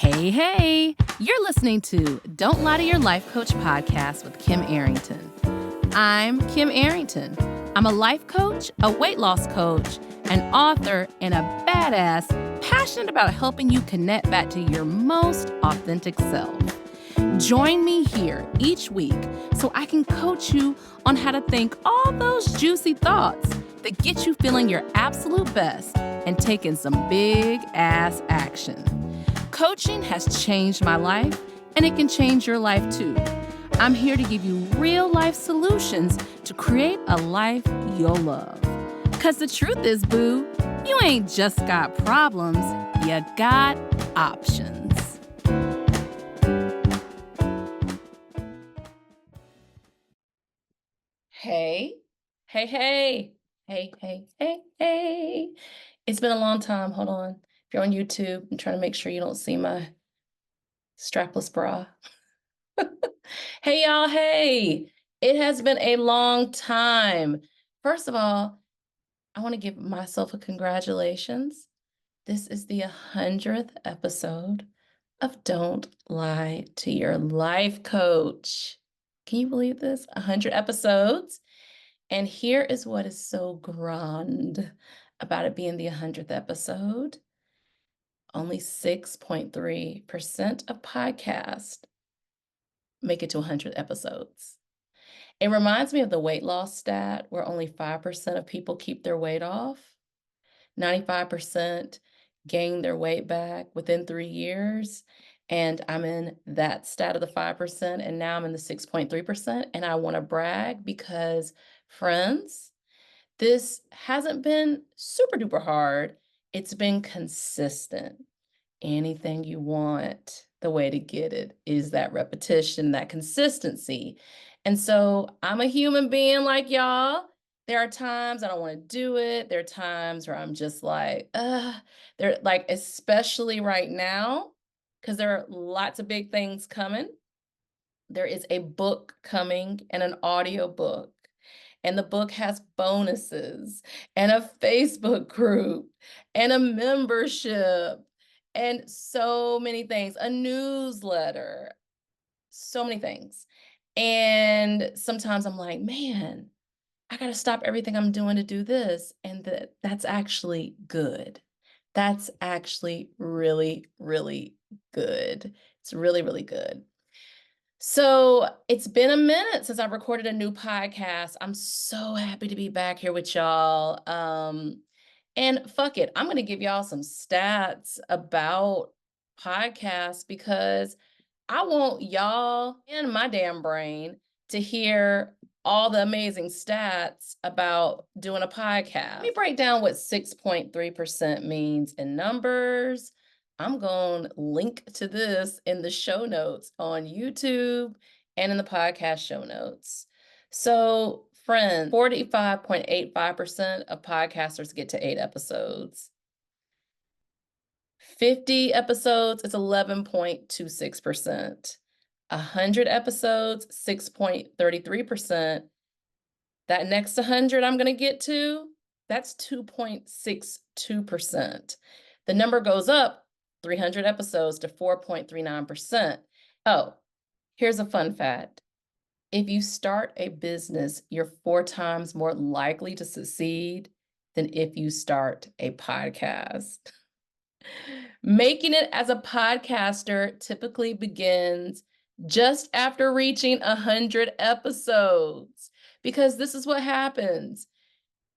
Hey, you're listening to Don't Lie to Your Life Coach podcast with Kim Arrington. I'm Kim Arrington. I'm a life coach, a weight loss coach, an author, and a badass passionate about helping you connect back to your most authentic self. Join me here each week so I can coach you on how to think all those juicy thoughts that get you feeling your absolute best and taking some big ass action. Coaching has changed my life, and it can change your life too. I'm here to give you real life solutions to create a life you'll love. Because the truth is, boo, you ain't just got problems, you got options. Hey. It's been a long time. Hold on. If you're on YouTube, I'm trying to make sure you don't see my strapless bra. Hey, y'all. Hey, it has been a long time. First of all, I want to give myself a congratulations. This is the 100th episode of Don't Lie to Your Life Coach. Can you believe this? 100 episodes. And here is what is so grand about it being the 100th episode. Only 6.3% of podcasts make it to 100 episodes. It reminds me of the weight loss stat where only 5% of people keep their weight off. 95% gain their weight back within 3 years. And I'm in that stat of the 5%, and now I'm in the 6.3%. And I want to brag because, friends, this hasn't been super duper hard. It's been consistent. Anything you want, the way to get it is that repetition, that consistency. And so I'm a human being like y'all. There are times I don't want to do it. There are times where I'm just like, they're like, especially right now, because there are lots of big things coming. There is a book coming and an audio book. And the book has bonuses and a Facebook group and a membership and so many things, a newsletter, so many things. And sometimes I'm like, man, I got to stop everything I'm doing to do this. And that's actually good. That's actually really, really good. It's really, really good. So it's been a minute since I've recorded a new podcast. I'm so happy to be back here with y'all. And fuck it, I'm going to give y'all some stats about podcasts because I want y'all and my damn brain to hear all the amazing stats about doing a podcast. Let me break down what 6.3% means in numbers. I'm going to link to this in the show notes on YouTube and in the podcast show notes. So, friends, 45.85% of podcasters get to 8 episodes. 50 episodes is 11.26%. 100 episodes, 6.33%. That next 100 I'm going to get to, that's 2.62%. The number goes up 300 episodes to 4.39%. Oh, here's a fun fact. If you start a business, you're 4 times more likely to succeed than if you start a podcast. Making it as a podcaster typically begins just after reaching 100 episodes, because this is what happens.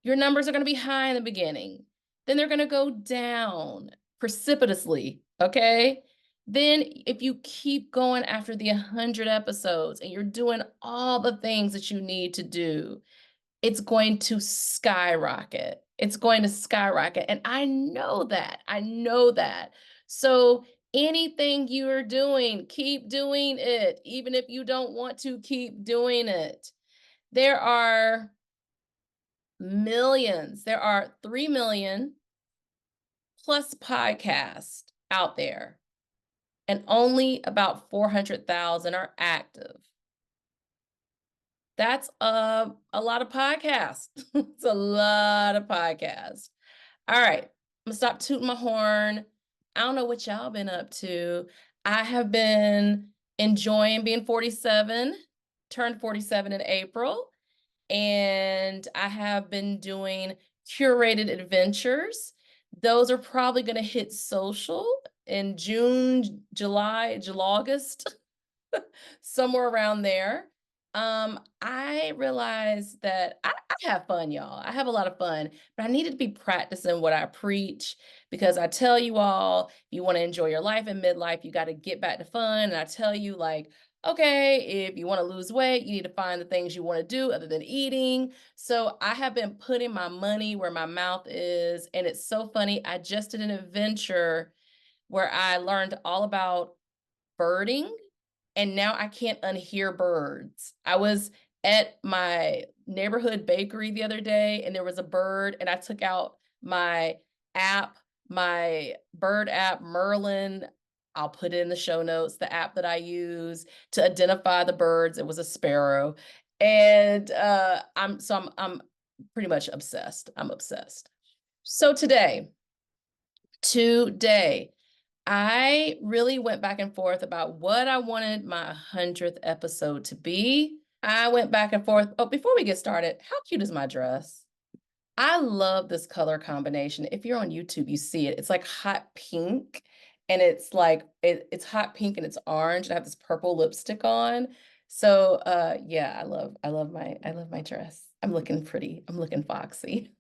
Your numbers are going to be high in the beginning. Then they're going to go down precipitously, okay? Then if you keep going after the 100 episodes and you're doing all the things that you need to do, it's going to skyrocket. It's going to skyrocket. And I know that. So anything you're doing, keep doing it, even if you don't want to keep doing it. There are millions. There are 3 million plus podcasts out there, and only about 400,000 are active. That's a lot of podcasts. It's a lot of podcasts. All right, I'm gonna stop tooting my horn. I don't know what y'all been up to. I have been enjoying being 47, turned 47 in April, and I have been doing curated adventures. Those are probably going to hit social in June, July, August, somewhere around there. I realized that I have fun, y'all. I have a lot of fun, but I needed to be practicing what I preach because I tell you all, you want to enjoy your life in midlife, you got to get back to fun. And I tell you, like, okay, if you want to lose weight, you need to find the things you want to do other than eating. So I have been putting my money where my mouth is. And it's so funny. I just did an adventure where I learned all about birding, and now I can't unhear birds. I was at my neighborhood bakery the other day and there was a bird, and I took out my app, my bird app, Merlin. I'll put it in the show notes, the app that I use to identify the birds. It was a sparrow. And I'm pretty much obsessed. I'm obsessed. So today, I really went back and forth about what I wanted my 100th episode to be. I went back and forth. Oh, before we get started, how cute is my dress? I love this color combination. If you're on YouTube, you see it. It's like hot pink, and it's like it's hot pink and it's orange, and I have this purple lipstick on. So yeah, I love my dress. I'm looking pretty. I'm looking foxy.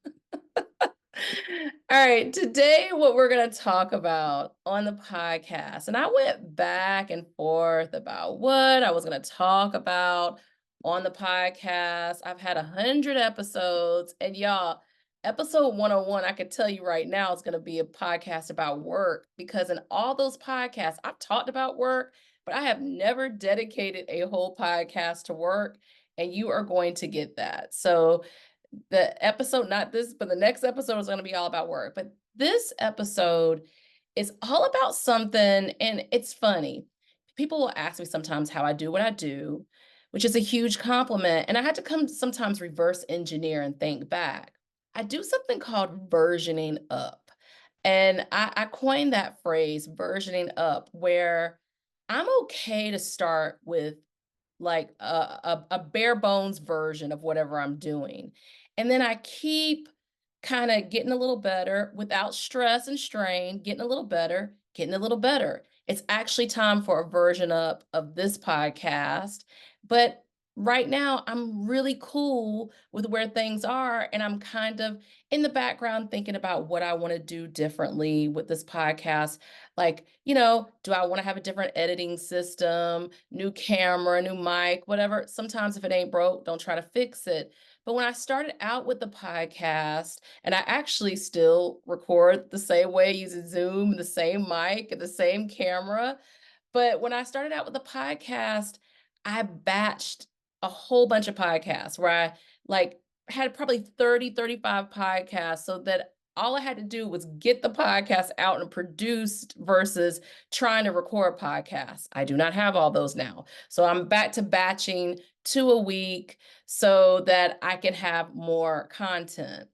All right, today what we're going to talk about on the podcast, and I went back and forth about what I was going to talk about on the podcast. I've had 100 episodes, and y'all, episode 101, I could tell you right now, is going to be a podcast about work, because in all those podcasts, I've talked about work, but I have never dedicated a whole podcast to work, and you are going to get that. So the episode, not this, but the next episode is going to be all about work. But this episode is all about something, and it's funny. People will ask me sometimes how I do what I do, which is a huge compliment. And I had to come sometimes reverse engineer and think back. I do something called versioning up. And I coined that phrase, versioning up, where I'm okay to start with like a bare bones version of whatever I'm doing. And then I keep kind of getting a little better without stress and strain, getting a little better, getting a little better. It's actually time for a version up of this podcast. But right now, I'm really cool with where things are. And I'm kind of in the background thinking about what I want to do differently with this podcast. Like, do I want to have a different editing system, new camera, new mic, whatever? Sometimes if it ain't broke, don't try to fix it. But when I started out with the podcast, and I actually still record the same way using Zoom, the same mic, and the same camera. But when I started out with the podcast, I batched a whole bunch of podcasts where I like had probably 30, 35 podcasts, so that all I had to do was get the podcast out and produced versus trying to record podcasts. I do not have all those now. So I'm back to batching 2 a week so that I can have more content.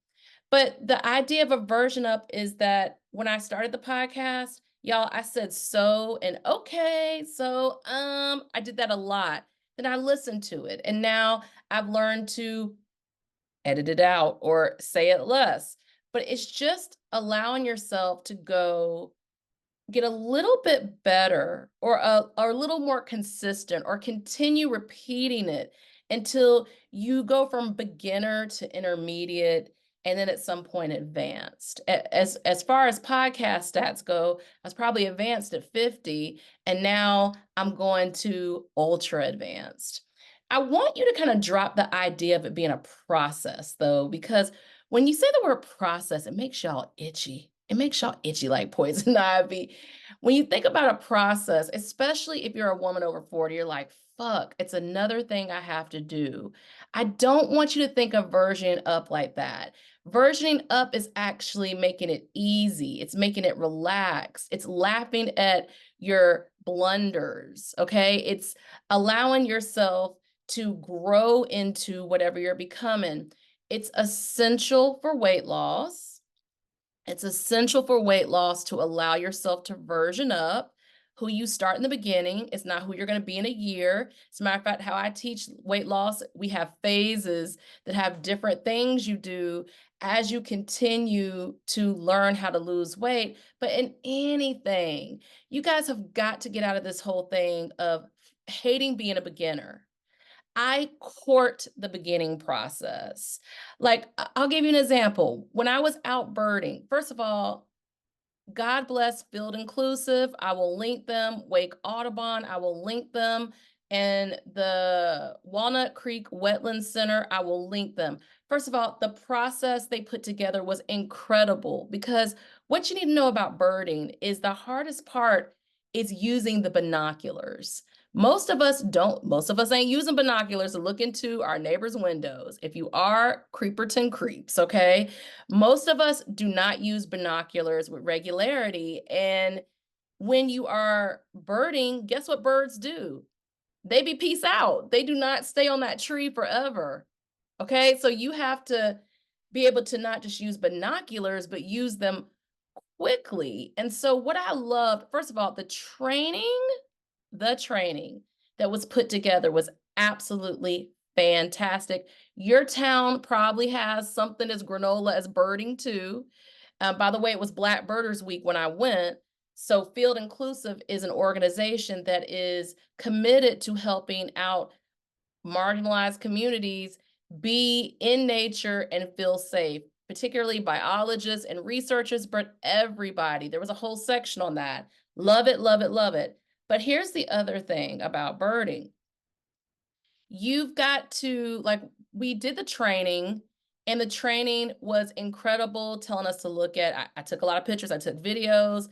But the idea of a version up is that when I started the podcast, y'all, I said so and okay, so I did that a lot. Then I listened to it, and now I've learned to edit it out or say it less. But it's just allowing yourself to go get a little bit better, or a little more consistent, or continue repeating it until you go from beginner to intermediate, and then at some point advanced. As far as podcast stats go, I was probably advanced at 50, and now I'm going to ultra advanced. I want you to kind of drop the idea of it being a process, though, because when you say the word process, it makes y'all itchy. It makes y'all itchy like poison ivy. When you think about a process, especially if you're a woman over 40, you're like, fuck, it's another thing I have to do. I don't want you to think of versioning up like that. Versioning up is actually making it easy. It's making it relaxed. It's laughing at your blunders, okay? It's allowing yourself to grow into whatever you're becoming. It's essential for weight loss. It's essential for weight loss to allow yourself to version up. Who you start in the beginning is not who you're going to be in a year. As a matter of fact, how I teach weight loss, we have phases that have different things you do as you continue to learn how to lose weight. But in anything, you guys have got to get out of this whole thing of hating being a beginner. I court the beginning process. Like, I'll give you an example. When I was out birding, first of all, God bless Field Inclusive. I will link them. Wake Audubon, I will link them. And the Walnut Creek Wetland Center, I will link them. First of all, the process they put together was incredible because what you need to know about birding is the hardest part is using the binoculars. Most of us ain't using binoculars to look into our neighbors' windows. If you are, Creeperton creeps, okay? Most of us do not use binoculars with regularity. And when you are birding, guess what birds do? They be peace out. They do not stay on that tree forever. Okay, so you have to be able to not just use binoculars, but use them quickly. And so, what I loved, first of all, the training that was put together was absolutely fantastic. Your town probably has something as granola as birding too. By the way, it was Black Birders Week when I went. So Field Inclusive is an organization that is committed to helping out marginalized communities be in nature and feel safe, particularly biologists and researchers, but everybody. There was a whole section on that. Love it, love it, love it. But here's the other thing about birding. You've got to, like, we did the training, and the training was incredible, telling us to look at, I took a lot of pictures, I took videos,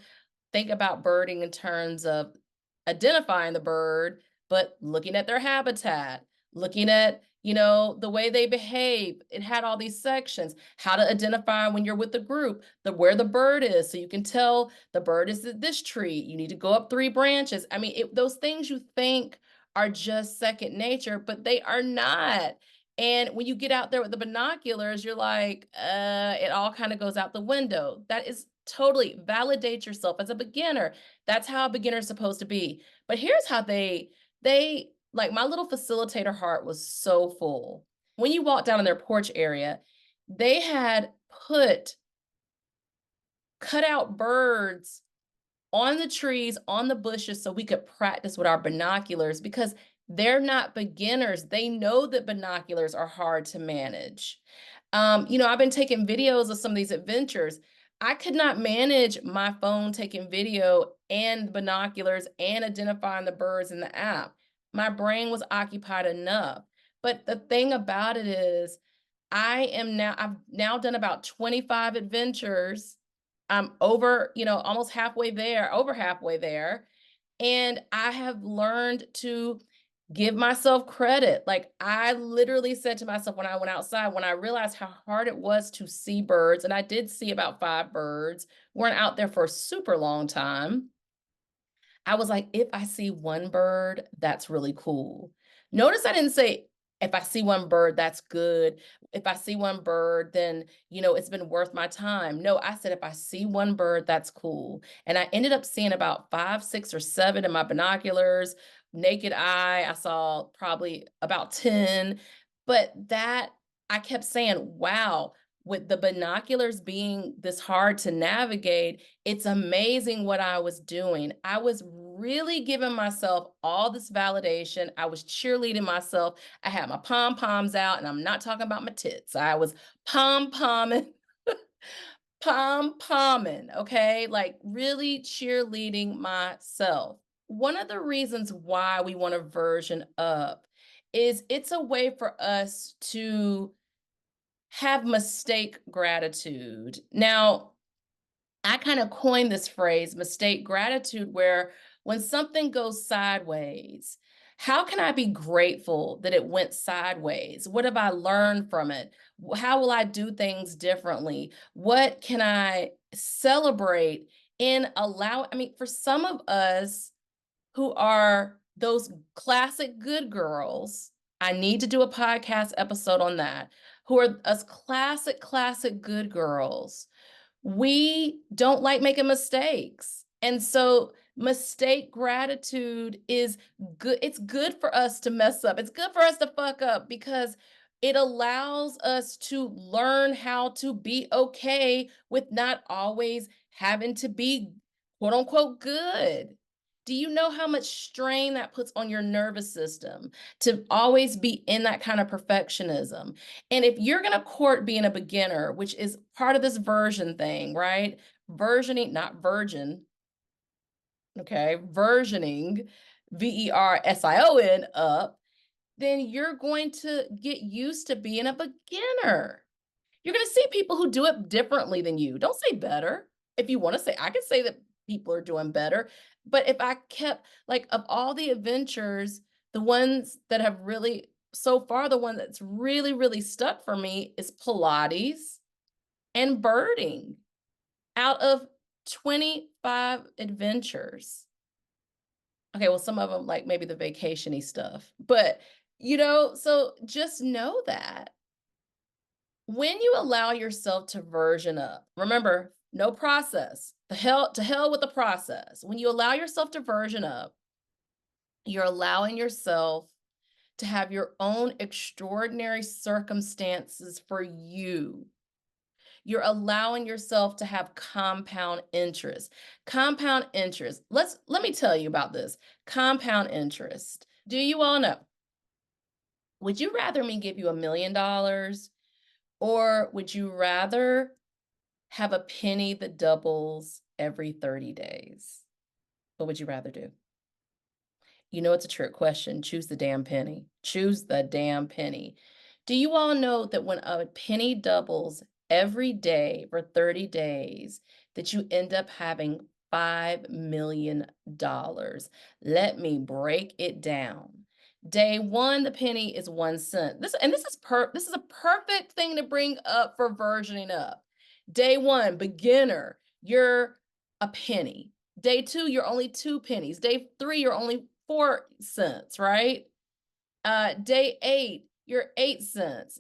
think about birding in terms of identifying the bird, but looking at their habitat, looking at, the way they behave. It had all these sections, how to identify when you're with the group, where the bird is. So you can tell the bird is at this tree. You need to go up 3 branches. I mean, those things you think are just second nature, but they are not. And when you get out there with the binoculars, you're like, it all kind of goes out the window. That is totally validate yourself as a beginner. That's how a beginner is supposed to be. But here's how they like, my little facilitator heart was so full. When you walk down in their porch area, they had put cut out birds on the trees, on the bushes, so we could practice with our binoculars because they're not beginners. They know that binoculars are hard to manage. I've been taking videos of some of these adventures. I could not manage my phone taking video and binoculars and identifying the birds in the app. My brain was occupied enough. But the thing about it is, I've now done about 25 adventures. I'm over, almost halfway there, over halfway there. And I have learned to give myself credit. Like, I literally said to myself when I went outside, when I realized how hard it was to see birds, and I did see about 5 birds, weren't out there for a super long time. I was like, if I see one bird, that's really cool. Notice I didn't say, if I see one bird, that's good. If I see one bird, then, it's been worth my time. No, I said, if I see one bird, that's cool. And I ended up seeing about 5, 6, or 7 in my binoculars. Naked eye, I saw probably about 10. But I kept saying, wow, with the binoculars being this hard to navigate, it's amazing what I was doing. I was really giving myself all this validation. I was cheerleading myself. I had my pom poms out, and I'm not talking about my tits. I was pom pomming, pom pomming, okay? Like, really cheerleading myself. One of the reasons why we want to version up is it's a way for us to have mistake gratitude. Now, I kind of coined this phrase, mistake gratitude, where when something goes sideways, how can I be grateful that it went sideways? What have I learned from it? How will I do things differently? What can I celebrate in I mean, for some of us who are those classic good girls, I need to do a podcast episode on that, who are us classic good girls. We don't like making mistakes. And so mistake gratitude is good. It's good for us to mess up. It's good for us to fuck up because it allows us to learn how to be okay with not always having to be quote unquote good. Do you know how much strain that puts on your nervous system to always be in that kind of perfectionism? And if you're going to court being a beginner, which is part of this version thing, right? Versioning, not virgin, okay? Versioning, Version up, then you're going to get used to being a beginner. You're going to see people who do it differently than you. Don't say better. If you want to say, I can say that people are doing better. But if I kept, like, of all the adventures, the ones that have really, so far, the one that's really, really stuck for me is Pilates and birding out of 25 adventures. Okay, well, some of them, like maybe the vacation-y stuff. But, so just know that when you allow yourself to version up, remember, no process. To hell with the process. When you allow yourself to version up, you're allowing yourself to have your own extraordinary circumstances for you. You're allowing yourself to have compound interest. Compound interest. Let me tell you about this. Compound interest. Do you all know? Would you rather me give you $1 million, or would you rather have a penny that doubles every 30 days? What would you rather do? You know it's a trick question. Choose the damn penny. Choose the damn penny. Do you all know that when a penny doubles every day for 30 days, that you end up having $5 million? Let me break it down. Day one, the penny is 1 cent. This is a perfect thing to bring up for versioning up. Day one, beginner, you're a penny. Day two, you're only 2 pennies. Day three, you're only 4 cents, right? Day eight, you're 8 cents.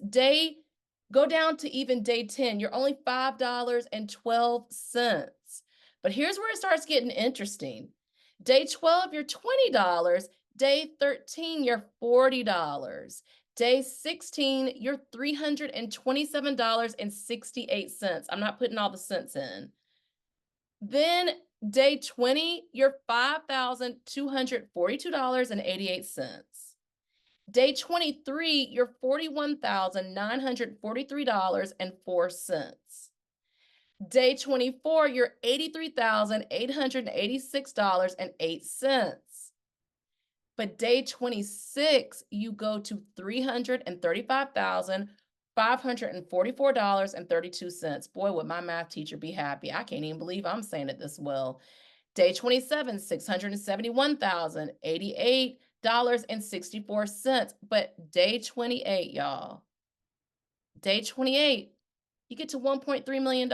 Go down to even day 10, you're only $5.12. But here's where it starts getting interesting. Day 12, you're $20. Day 13, you're $40. Day 16, you're $327.68. I'm not putting all the cents in. Then day 20, you're $5,242.88. Day 23, you're $41,943.04. Day 24, you're $83,886.08. But day 26, you go to $335,544.32. Boy, would my math teacher be happy. I can't even believe I'm saying it this well. Day 27, $671,088.64. But day 28, y'all, day 28, you get to $1.3 million.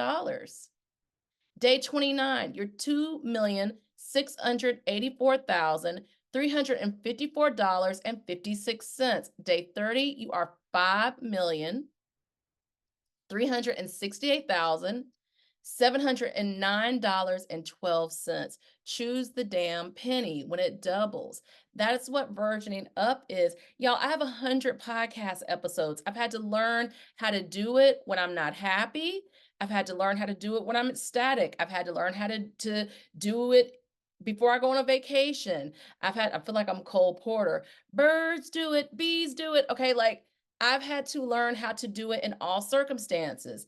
Day 29, you're $2,684,354.56. Day 30, you are $5,368,709.12. Choose the damn penny when it doubles. That's what versioning up is. Y'all, I have 100 podcast episodes. I've had to learn how to do it when I'm not happy. I've had to learn how to do it when I'm ecstatic. I've had to learn how to do it before I go on a vacation. I feel like I'm Cole Porter. Birds do it, bees do it. Okay, like I've had to learn how to do it in all circumstances.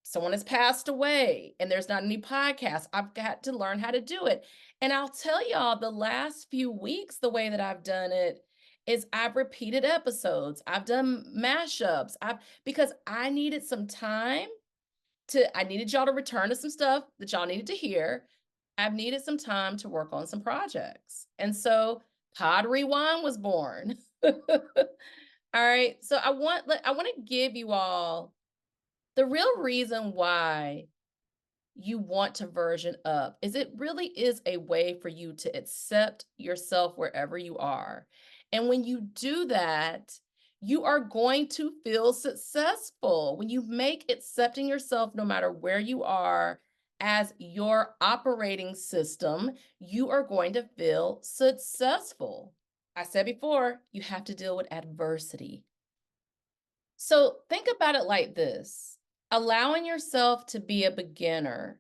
Someone has passed away and there's not any podcasts. I've got to learn how to do it. And I'll tell y'all, the last few weeks, the way that I've done it is I've repeated episodes. I've done mashups. Because I needed some time I needed y'all to return to some stuff that y'all needed to hear. I've needed some time to work on some projects. And so Pod Rewind was born. All right. So I want to give you all the real reason why you want to version up is it really is a way for you to accept yourself wherever you are. And when you do that, you are going to feel successful. When you make accepting yourself, no matter where you are, as your operating system, you are going to feel successful. I said before, you have to deal with adversity. So think about it like this: allowing yourself to be a beginner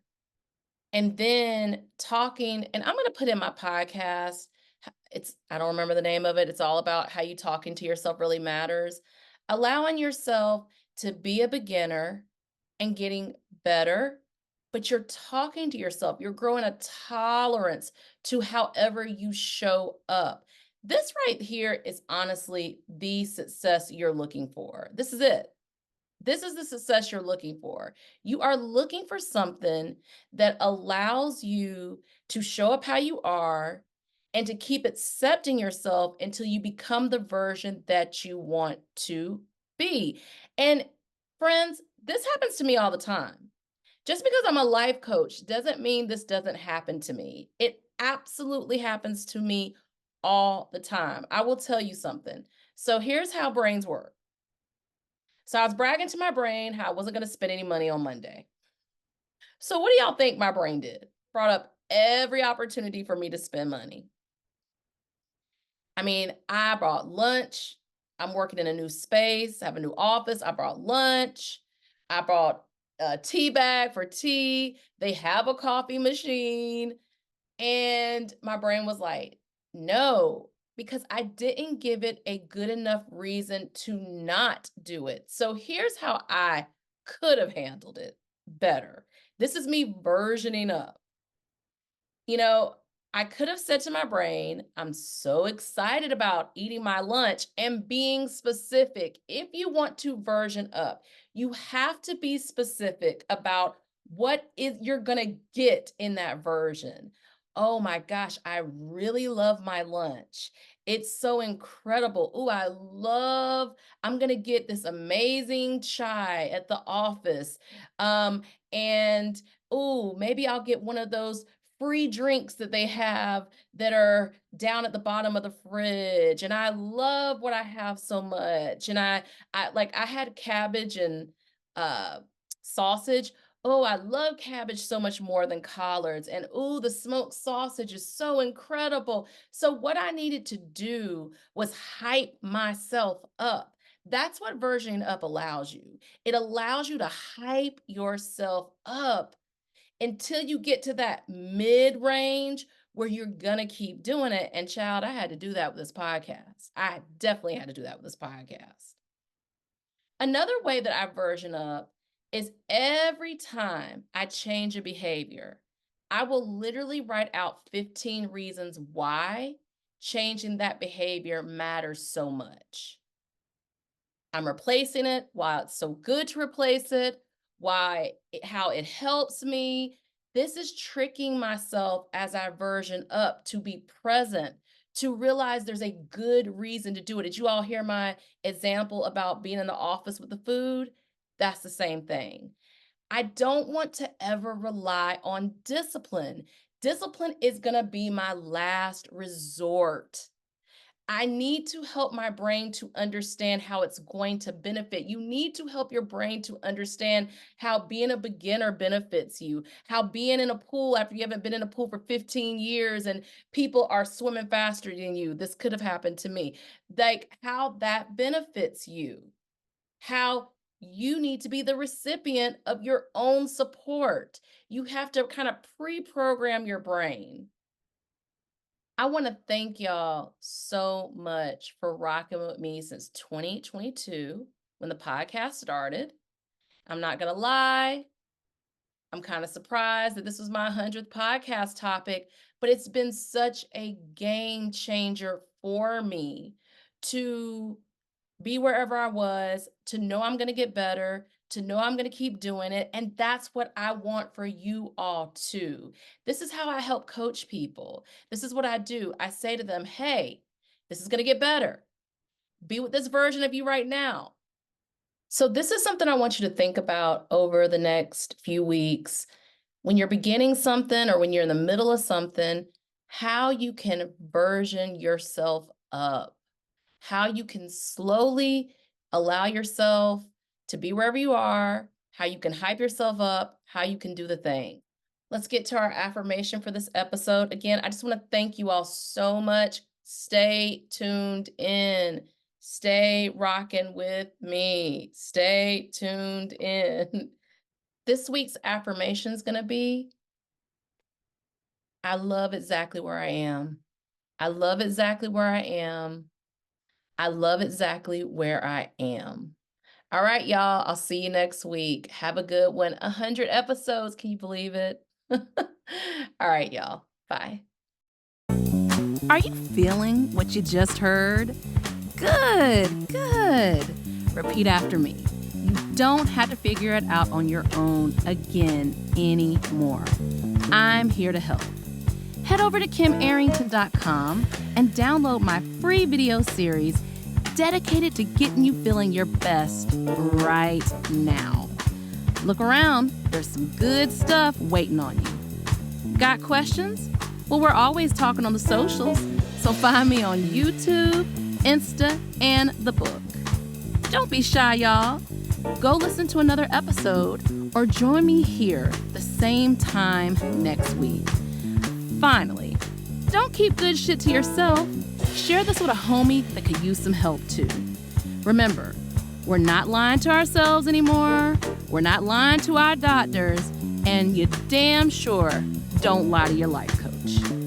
and then talking, and I'm going to put in my podcast. I don't remember the name of it. It's all about how you talking to yourself really matters. Allowing yourself to be a beginner and getting better, but you're talking to yourself. You're growing a tolerance to however you show up. This right here is honestly the success you're looking for. This is it. This is the success you're looking for. You are looking for something that allows you to show up how you are and to keep accepting yourself until you become the version that you want to be. And friends, this happens to me all the time. Just because I'm a life coach doesn't mean this doesn't happen to me. It absolutely happens to me all the time. I will tell you something. So here's how brains work. So I was bragging to my brain how I wasn't going to spend any money on Monday. So what do y'all think my brain did? Brought up every opportunity for me to spend money. I mean, I brought lunch. I'm working in a new space, I have a new office. I brought lunch. I brought a tea bag for tea. They have a coffee machine. And my brain was like, no, because I didn't give it a good enough reason to not do it. So here's how I could have handled it better. This is me versioning up. You know, I could have said to my brain, I'm so excited about eating my lunch and being specific. If you want to version up, you have to be specific about what is you're going to get in that version. Oh my gosh, I really love my lunch. It's so incredible. Oh, I'm going to get this amazing chai at the office. And oh, maybe I'll get one of those free drinks that they have that are down at the bottom of the fridge. And I love what I have so much. And I had cabbage and uh sausage. Oh, I love cabbage so much more than collards. And oh, the smoked sausage is so incredible. So what I needed to do was hype myself up. That's what versioning up allows you. It allows you to hype yourself up until you get to that mid range where you're gonna keep doing it. And child, I had to do that with this podcast. I definitely had to do that with this podcast. Another way that I version up is every time I change a behavior, I will literally write out 15 reasons why changing that behavior matters so much. I'm replacing it, why it's so good to replace it, how it helps me. This is tricking myself as I version up to be present, to realize there's a good reason to do it. Did you all hear my example about being in the office with the food? That's the same thing. I don't want to ever rely on discipline. Discipline is going to be my last resort. I need to help my brain to understand how it's going to benefit. You need to help your brain to understand how being a beginner benefits you, how being in a pool after you haven't been in a pool for 15 years and people are swimming faster than you. This could have happened to me. Like how that benefits you, how you need to be the recipient of your own support. You have to kind of pre program your brain. I want to thank y'all so much for rocking with me since 2022 when the podcast started. I'm not going to lie, I'm kind of surprised that this was my 100th podcast topic, but it's been such a game changer for me to be wherever I was, to know I'm going to get better, to know I'm going to keep doing it. And that's what I want for you all too. This is how I help coach people. This is what I do. I say to them, hey, this is going to get better. Be with this version of you right now. So, this is something I want you to think about over the next few weeks. When you're beginning something or when you're in the middle of something, how you can version yourself up. how you can slowly allow yourself to be wherever you are, how you can hype yourself up, how you can do the thing. Let's get to our affirmation for this episode. Again, I just want to thank you all so much. Stay tuned in. Stay rocking with me. Stay tuned in. This week's affirmation is going to be, I love exactly where I am. I love exactly where I am. I love exactly where I am. All right, y'all. I'll see you next week. Have a good one. 100 episodes. Can you believe it? All right, y'all. Bye. Are you feeling what you just heard? Good, good. Repeat after me. You don't have to figure it out on your own again anymore. I'm here to help. Head over to kimarrington.com and download my free video series dedicated to getting you feeling your best right now. Look around, there's some good stuff waiting on you. Got questions? Well, we're always talking on the socials, so find me on YouTube, Insta, and the book. Don't be shy, y'all. Go listen to another episode or join me here the same time next week. Finally, don't keep good shit to yourself. Share this with a homie that could use some help too. Remember, we're not lying to ourselves anymore. We're not lying to our doctors. And you damn sure don't lie to your life coach.